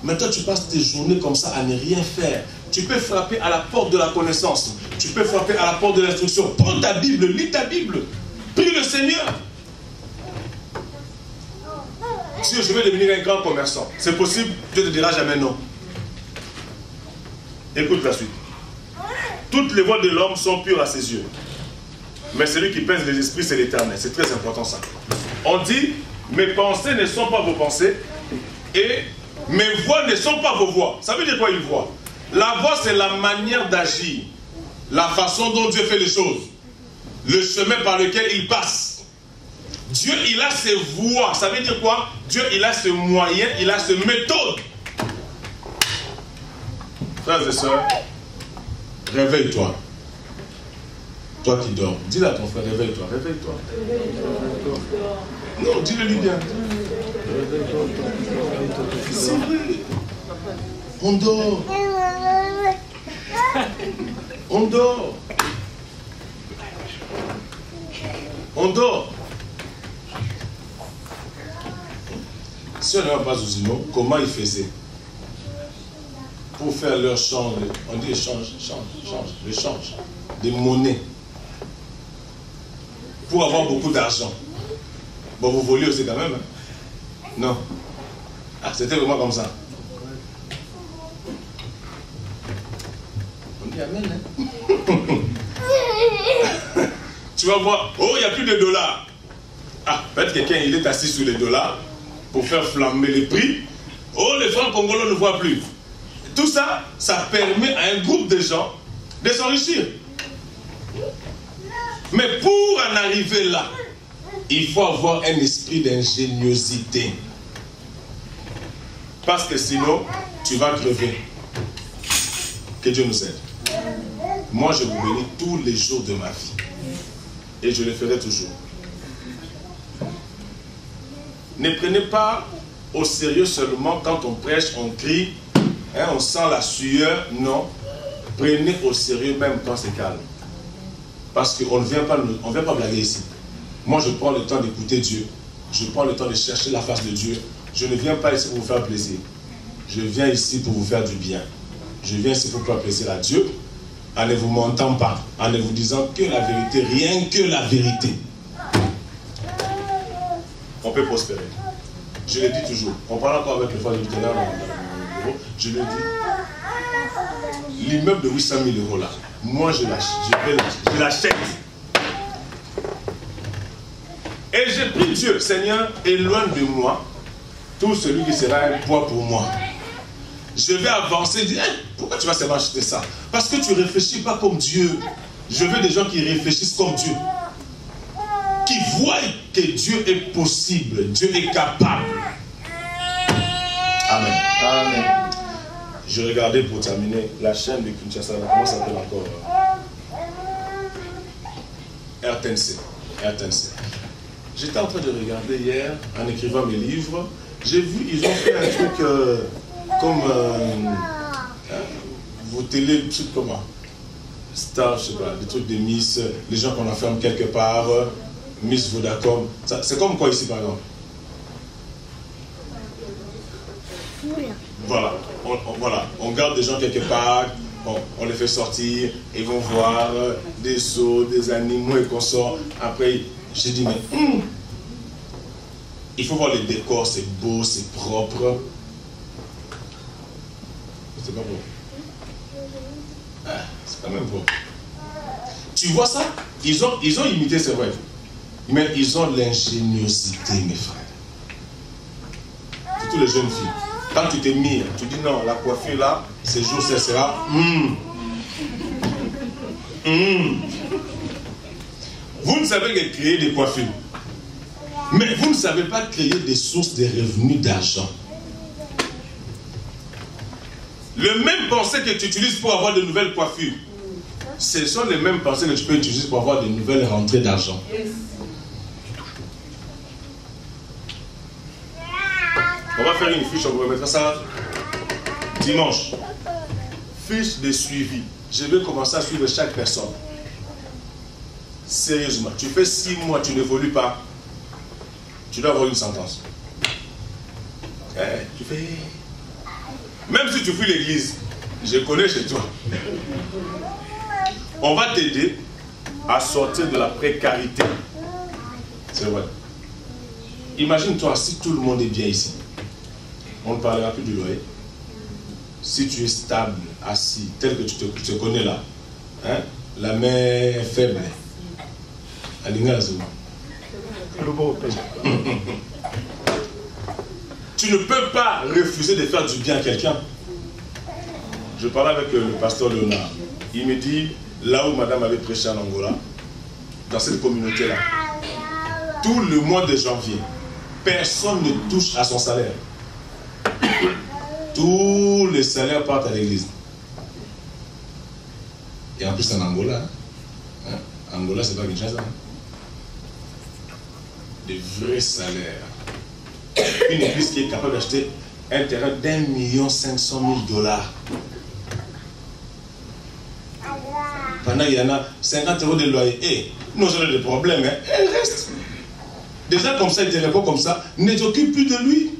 Mais toi, tu passes tes journées comme ça à ne rien faire. Tu peux frapper à la porte de la connaissance. Tu peux frapper à la porte de l'instruction. Prends ta Bible, lis ta Bible. Prie le Seigneur. Si je veux devenir un grand commerçant, c'est possible, Dieu ne te dira jamais non. Écoute la suite. Toutes les voies de l'homme sont pures à ses yeux. Mais celui qui pèse les esprits, c'est l'Éternel. C'est très important ça. On dit, mes pensées ne sont pas vos pensées et mes voix ne sont pas vos voix. Ça veut dire quoi une voix? La voix, c'est la manière d'agir. La façon dont Dieu fait les choses. Le chemin par lequel il passe. Dieu, il a ses voies. Ça veut dire quoi? Dieu, il a ses moyens, il a ses méthodes. Frères et sœurs, réveille-toi. Toi qui dors, dis-le à ton frère, réveille-toi, réveille-toi. Non, dis-le-lui bien. C'est vrai. On dort. On dort. On dort. Si on n'avait pas Zozino, comment ils faisaient pour faire leur change? On dit échange, l'échange des monnaies. Pour avoir beaucoup d'argent. Bon, vous volez aussi quand même. Hein? Non. Ah, c'était vraiment comme ça. On dit amen. Hein? Tu vas voir, oh, il n'y a plus de dollars. Ah, peut-être quelqu'un, il est assis sur les dollars pour faire flamber les prix. Oh, les francs congolais ne voient plus. Tout ça, ça permet à un groupe de gens de s'enrichir. Mais pour en arriver là, il faut avoir un esprit d'ingéniosité. Parce que sinon, tu vas crever. Que Dieu nous aide. Moi, je vous bénis tous les jours de ma vie. Et je le ferai toujours. Ne prenez pas au sérieux seulement quand on prêche, on crie, hein, on sent la sueur. Non. Prenez au sérieux même quand c'est calme. Parce qu'on ne vient pas blaguer ici. Moi, je prends le temps d'écouter Dieu. Je prends le temps de chercher la face de Dieu. Je ne viens pas ici pour vous faire plaisir. Je viens ici pour vous faire du bien. Je viens ici pour faire plaisir à Dieu, en ne vous mentant pas, en ne vous disant que la vérité, rien que la vérité. On peut prospérer. Je le dis toujours. On parle encore avec le frère du teneur dans mon bureau. Je le dis. L'immeuble de 800 000 € là, moi je l'achète. Et j'ai pris Dieu, Seigneur, éloigne de moi tout celui qui sera un poids pour moi. Je vais avancer et dire, hein, pourquoi tu vas seulement acheter ça? Parce que tu ne réfléchis pas comme Dieu. Je veux des gens qui réfléchissent comme Dieu. Qui voient que Dieu est possible, Dieu est capable. Amen. Amen. Je regardais pour terminer la chaîne de Kinshasa, comment ça s'appelle encore? RTNC. J'étais en train de regarder hier, en écrivant mes livres, j'ai vu, ils ont fait un truc comme vos télé, je sais comment, Star, je sais pas, des trucs de Miss, les gens qu'on enferme quelque part, Miss Vodacom, c'est comme quoi ici par exemple? Voilà, on garde des gens quelque part, on les fait sortir, ils vont voir des eaux, des animaux et qu'on sort. Après, j'ai dit, mais il faut voir les décors, c'est beau, c'est propre. C'est pas beau. Ah, c'est quand même beau. Tu vois ça? Ils ont imité, c'est vrai. Mais ils ont l'ingéniosité, mes frères. Surtout les jeunes filles. Quand tu t'es mis, tu dis non, la coiffure là, ces jours, ça sera. Vous ne savez que créer des coiffures. Mais vous ne savez pas créer des sources de revenus d'argent. Le même pensée que tu utilises pour avoir de nouvelles coiffures, ce sont les mêmes pensées que tu peux utiliser pour avoir de nouvelles rentrées d'argent. On va faire une fiche, on va mettre ça dimanche. Fiche de suivi. Je vais commencer à suivre chaque personne. Sérieusement, tu fais 6 mois, tu n'évolues pas, tu dois avoir une sentence. Tu fais... Même si tu fuis l'église, je connais chez toi. On va t'aider à sortir de la précarité. C'est vrai. Imagine-toi si tout le monde est bien ici. On ne parlera plus du loyer. Si tu es stable, assis, tel que tu te connais là, hein, la main est faible. Tu ne peux pas refuser de faire du bien à quelqu'un. Je parlais avec le pasteur Léonard. Il me dit, là où madame avait prêché en Angola, dans cette communauté-là, tout le mois de janvier, personne ne touche à son salaire. Tous les salaires partent à l'église. Et en plus en Angola, hein? Angola c'est pas Kinshasa. Des vrais salaires. Une église qui est capable d'acheter un terrain d'1 500 000 $. Pendant qu'il y en a 50 € de loyer. Et nous avons des problèmes, hein? Elle reste. Des gens comme ça, il ne pas comme ça, ne s'occupent plus de lui.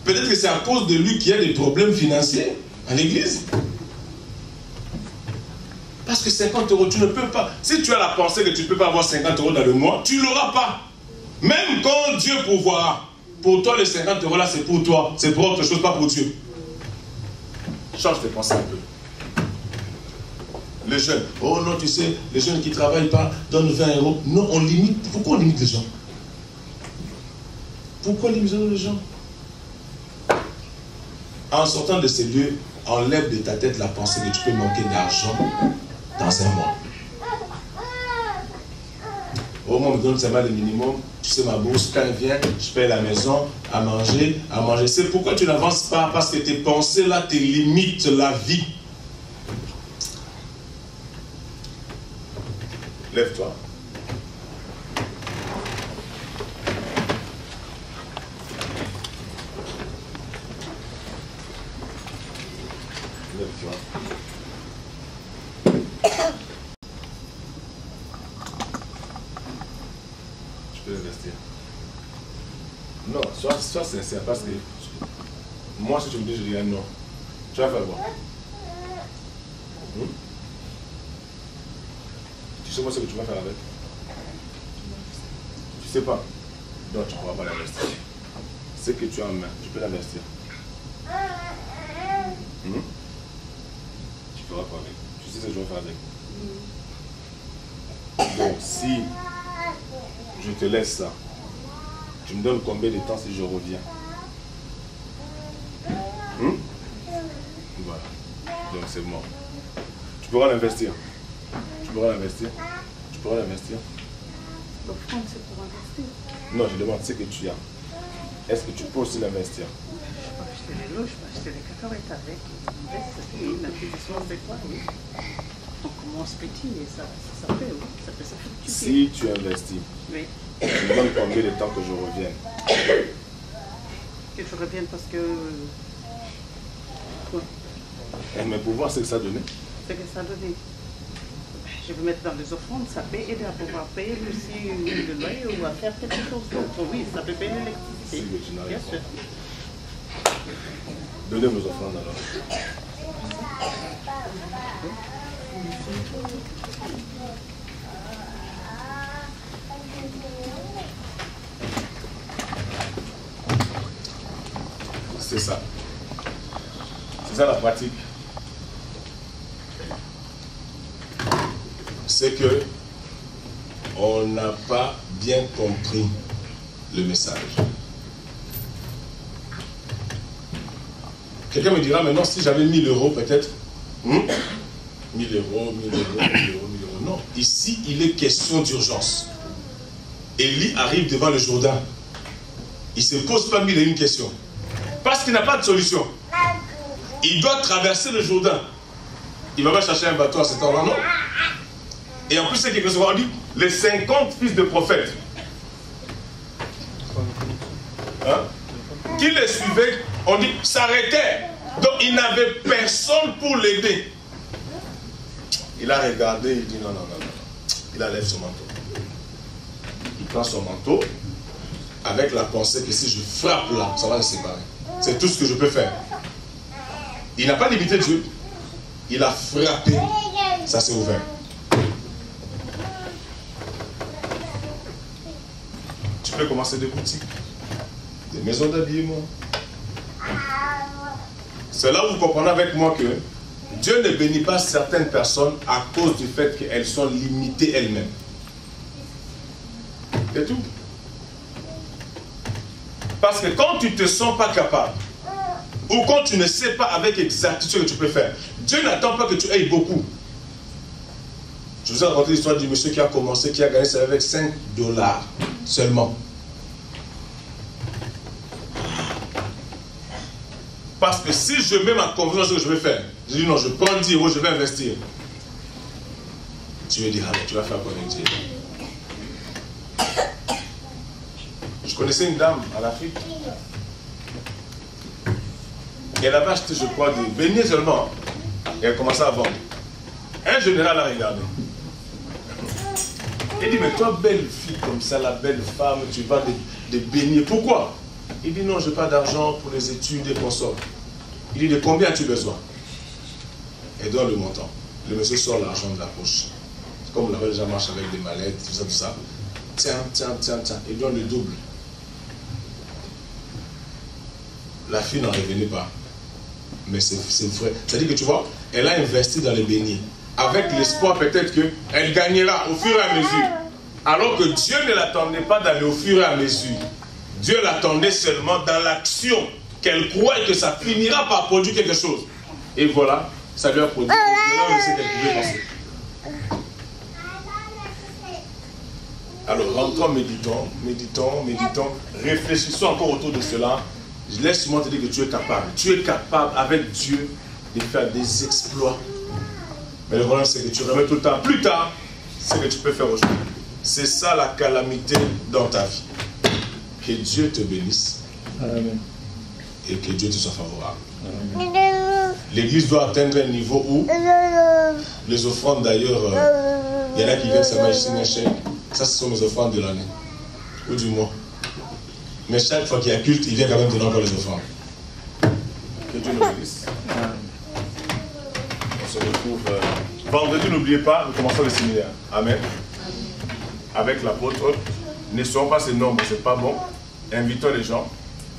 Peut-être que c'est à cause de lui qu'il y a des problèmes financiers à l'église. Parce que 50 €, tu ne peux pas. Si tu as la pensée que tu ne peux pas avoir 50 € dans le mois, tu ne l'auras pas. Même quand Dieu pourvoira, pour toi les 50 € là, c'est pour toi. C'est pour autre chose, pas pour Dieu. Change de pensée un peu. Les jeunes, oh non, tu sais, les jeunes qui ne travaillent pas donnent 20 €. Non, on limite. Pourquoi on limite les gens? Pourquoi limiter les gens? En sortant de ces lieux, enlève de ta tête la pensée que tu peux manquer d'argent dans un mois. Au moins, on me donne seulement le minimum. Tu sais, ma bourse, quand elle vient, je paye la maison, à manger, à manger. C'est pourquoi tu n'avances pas, parce que tes pensées là te limitent la vie. Lève-toi. Lève-toi. Tu peux investir. Non, sois sincère parce que moi, si tu me dis, je dirais non. Tu vas faire quoi? Tu sais moi ce que tu vas faire avec? Tu sais pas? Donc tu ne pourras pas l'investir. Ce que tu as en main, tu peux l'investir. Tu feras quoi avec? Tu sais ce que je vais faire avec? Donc si je te laisse ça, tu me donnes combien de temps si je reviens? Voilà. Donc c'est mort. Tu pourras l'investir. Tu pourras l'investir. Tu pourras l'investir. L'offrande, c'est pour investir. Non, je demande ce que tu as. Est-ce que tu peux aussi l'investir? Je peux acheter des lots, je peux acheter des cacahuètes avec. L'investissement, c'est quoi? Oui. On commence petit et ça fait, oui. Ça peut se fructifier. Si tu investis, oui. Tu me donnes combien de temps que je revienne? Que je revienne parce que... Quoi? Mais pour voir ce que ça donnait. Ce que ça donnait. Je vais mettre dans les offrandes, ça peut aider à pouvoir payer aussi le loyer ou à faire quelque chose d'autre. Oui, ça peut payer l'électricité. Si, mais tu n'arrives bien pas. sûr. Donnez vos offrandes alors. C'est ça. C'est ça la pratique. C'est que on n'a pas bien compris le message. Quelqu'un me dira maintenant si j'avais 1000 euros peut-être. 1000 euros, 1000 euros, 1000 euros, 1000 euros. Non, ici il est question d'urgence. Élie arrive devant le Jourdain. Il ne se pose pas 1001 questions. Parce qu'il n'a pas de solution. Il doit traverser le Jourdain. Il ne va pas chercher un bateau à cet endroit, non? Et en plus, c'est quelque chose qu'on dit, les 50 fils de prophètes. Hein? Qui les suivaient, on dit, s'arrêtaient. Donc, il n'avait personne pour l'aider. Il a regardé, il dit non, non, non, non. Il enlève son manteau. Il prend son manteau avec la pensée que si je frappe là, ça va se séparer. C'est tout ce que je peux faire. Il n'a pas limité Dieu. Il a frappé. Ça s'est ouvert. Tu peux commencer des boutiques, des maisons d'habillement. C'est là où vous comprenez avec moi que Dieu ne bénit pas certaines personnes à cause du fait qu'elles sont limitées elles-mêmes. C'est tout. Parce que quand tu ne te sens pas capable, ou quand tu ne sais pas avec exactitude ce que tu peux faire, Dieu n'attend pas que tu aies beaucoup. Je vous ai raconté l'histoire du monsieur qui a commencé, qui a gagné ça avec $5 seulement. Parce que si je mets ma confiance dans ce que je vais faire, je dis non, je prends 10 euros, je vais investir. Tu me dis, ah, tu vas faire quoi avec Dieu? Je connaissais une dame en Afrique. Elle avait acheté, je crois, des beignets seulement. Et elle commençait à vendre. Un général a regardé. Il dit, mais toi, belle fille comme ça, la belle femme, tu vends des beignets. Pourquoi? Il dit, non, je n'ai pas d'argent pour les études et consorts. Il dit, de combien as-tu besoin? Elle donne le montant. Le monsieur sort l'argent de la poche. Comme on avait déjà marché avec des mallettes, tout ça, tout ça. Tiens, tiens, tiens, tiens. Il donne le double. La fille n'en revenait pas. Mais c'est vrai. C'est-à-dire que tu vois, elle a investi dans les beignets. Avec l'espoir peut-être qu'elle gagnera au fur et à mesure. Alors que Dieu ne l'attendait pas d'aller au fur et à mesure. Dieu l'attendait seulement dans l'action. Qu'elle croit que ça finira par produire quelque chose. Et voilà, ça lui a produit. Maintenant, on sait qu'elle pouvait penser. Alors, rentrons, méditons, réfléchissons encore autour de cela. Laisse-moi te dire que tu es capable. Tu es capable, avec Dieu, de faire des exploits. Mais le problème, c'est que tu remets tout le temps, plus tard, ce que tu peux faire aujourd'hui. C'est ça la calamité dans ta vie. Que Dieu te bénisse. Amen. Et que Dieu te soit favorable. L'église doit atteindre un niveau où les offrandes, d'ailleurs, il y en a qui viennent seulement ici un chèque. Ça, ce sont les offrandes de l'année. Ou du mois. Mais chaque fois qu'il y a culte, il vient quand même donner encore les offrandes. Que Dieu nous bénisse. On se retrouve vendredi, n'oubliez pas, nous commençons le séminaire. Amen. Avec l'apôtre. Ne soyons pas ces nombres, c'est pas bon. Invitons les gens.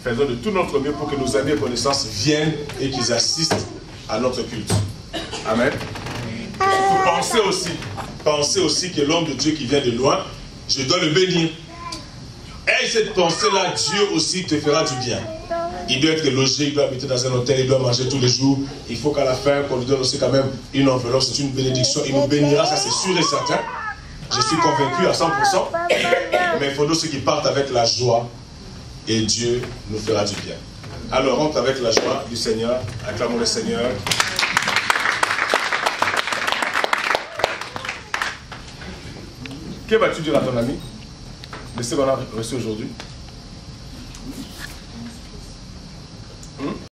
Faisons de tout notre mieux pour que nos amis et connaissances viennent et qu'ils assistent à notre culte. Amen. Pensez aussi que l'homme de Dieu qui vient de loin, je dois le bénir. Et cette pensée-là, Dieu aussi te fera du bien. Il doit être logé, il doit habiter dans un hôtel, il doit manger tous les jours. Il faut qu'à la fin, qu'on lui donne aussi quand même une enveloppe, c'est une bénédiction. Il nous bénira, ça c'est sûr et certain. Je suis convaincu à 100%. Mais il faut ceux qui partent avec la joie. Et Dieu nous fera du bien. Alors, rentre avec la joie du Seigneur. Acclamons le Seigneur. Que vas-tu dire à ton ami de ce qu'on a reçu aujourd'hui?